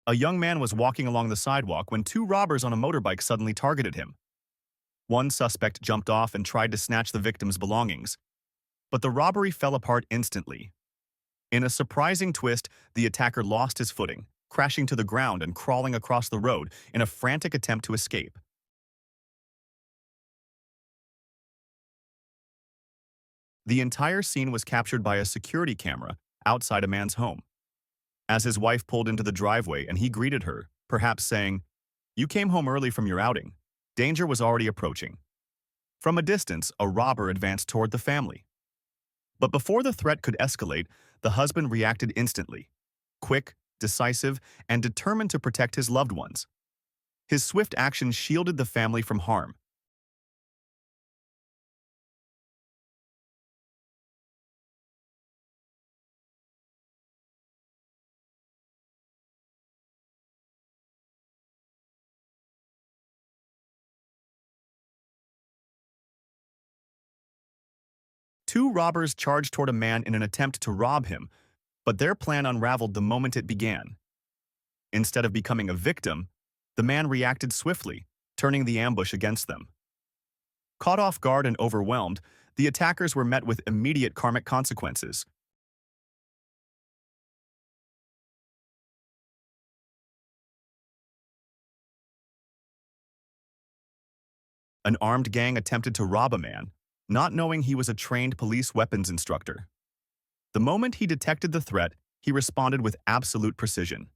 A young man was walking along the sidewalk when two robbers on a motorbike suddenly targeted him. One suspect jumped off and tried to snatch the victim's belongings, but the robbery fell apart instantly. In a surprising twist, the attacker lost his footing, crashing to the ground and crawling across the road in a frantic attempt to escape. The entire scene was captured by a security camera outside a man's home. As his wife pulled into the driveway and he greeted her, perhaps saying, "You came home early from your outing." Danger was already approaching. From a distance, a robber advanced toward the family. But before the threat could escalate, the husband reacted instantly. Quick, decisive, and determined to protect his loved ones. His swift action shielded the family from harm. Two robbers charged toward a man in an attempt to rob him, but their plan unraveled the moment it began. Instead of becoming a victim, the man reacted swiftly, turning the ambush against them. Caught off guard and overwhelmed, the attackers were met with immediate karmic consequences. An armed gang attempted to rob a man, not knowing he was a trained police weapons instructor. The moment he detected the threat, he responded with absolute precision.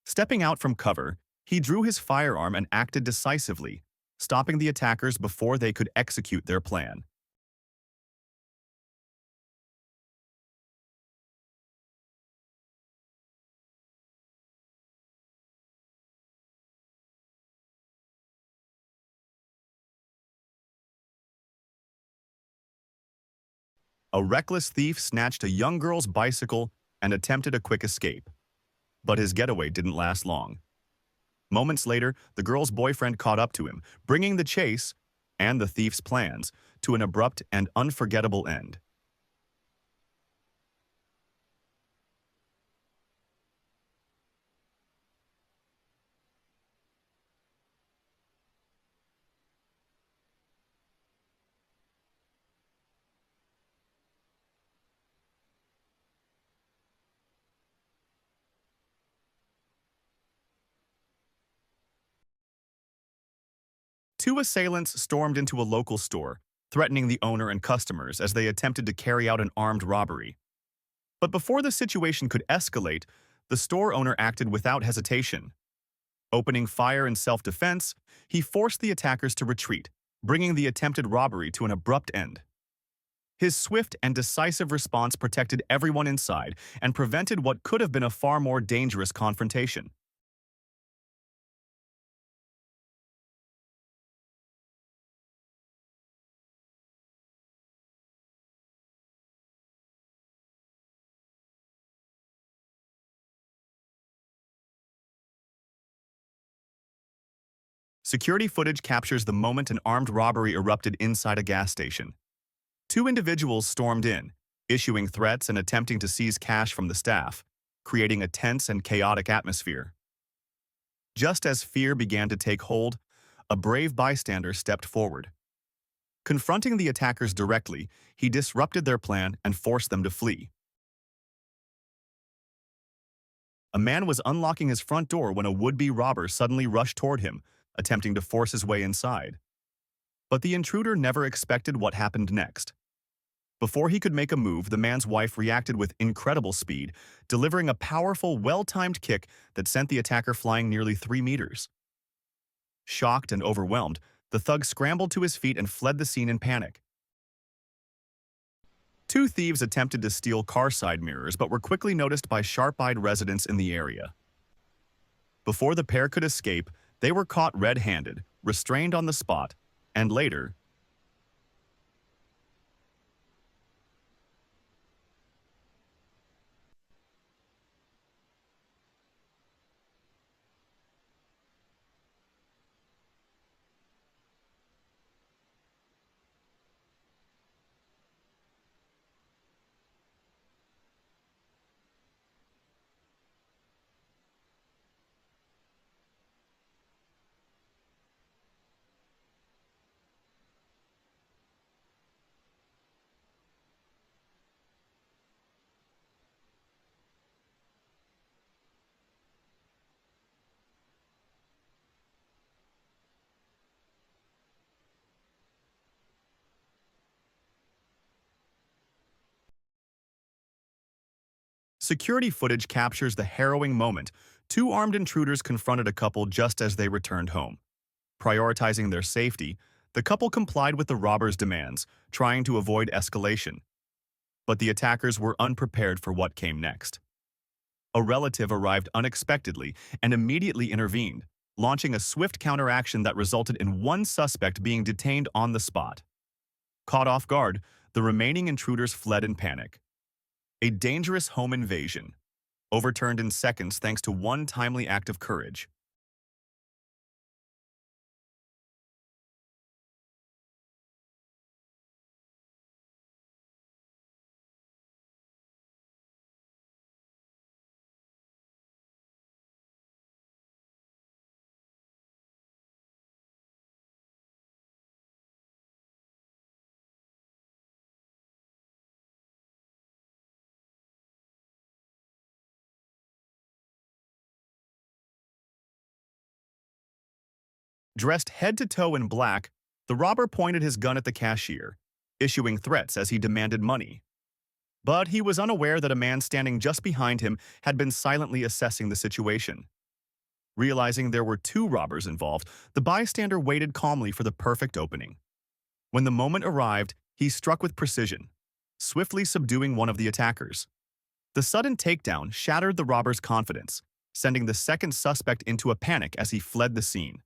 Stepping out from cover, he drew his firearm and acted decisively, stopping the attackers before they could execute their plan. A reckless thief snatched a young girl's bicycle and attempted a quick escape. But his getaway didn't last long. Moments later, the girl's boyfriend caught up to him, bringing the chase and the thief's plans to an abrupt and unforgettable end. Two assailants stormed into a local store, threatening the owner and customers as they attempted to carry out an armed robbery. But before the situation could escalate, the store owner acted without hesitation. Opening fire in self-defense, he forced the attackers to retreat, bringing the attempted robbery to an abrupt end. His swift and decisive response protected everyone inside and prevented what could have been a far more dangerous confrontation. Security footage captures the moment an armed robbery erupted inside a gas station. Two individuals stormed in, issuing threats and attempting to seize cash from the staff, creating a tense and chaotic atmosphere. Just as fear began to take hold, a brave bystander stepped forward. Confronting the attackers directly, he disrupted their plan and forced them to flee. A man was unlocking his front door when a would-be robber suddenly rushed toward him, attempting to force his way inside. But the intruder never expected what happened next. Before he could make a move, the man's wife reacted with incredible speed, delivering a powerful, well-timed kick that sent the attacker flying nearly 3 meters. Shocked and overwhelmed, the thug scrambled to his feet and fled the scene in panic. Two thieves attempted to steal car side mirrors but were quickly noticed by sharp-eyed residents in the area. Before the pair could escape, they were caught red-handed, restrained on the spot, and later, Security footage captures the harrowing moment. Two armed intruders confronted a couple just as they returned home. Prioritizing their safety, the couple complied with the robbers' demands, trying to avoid escalation. But the attackers were unprepared for what came next. A relative arrived unexpectedly and immediately intervened, launching a swift counteraction that resulted in one suspect being detained on the spot. Caught off guard, the remaining intruders fled in panic. A dangerous home invasion, overturned in seconds thanks to one timely act of courage. Dressed head to toe in black, the robber pointed his gun at the cashier, issuing threats as he demanded money. But he was unaware that a man standing just behind him had been silently assessing the situation. Realizing there were two robbers involved, the bystander waited calmly for the perfect opening. When the moment arrived, he struck with precision, swiftly subduing one of the attackers. The sudden takedown shattered the robber's confidence, sending the second suspect into a panic as he fled the scene.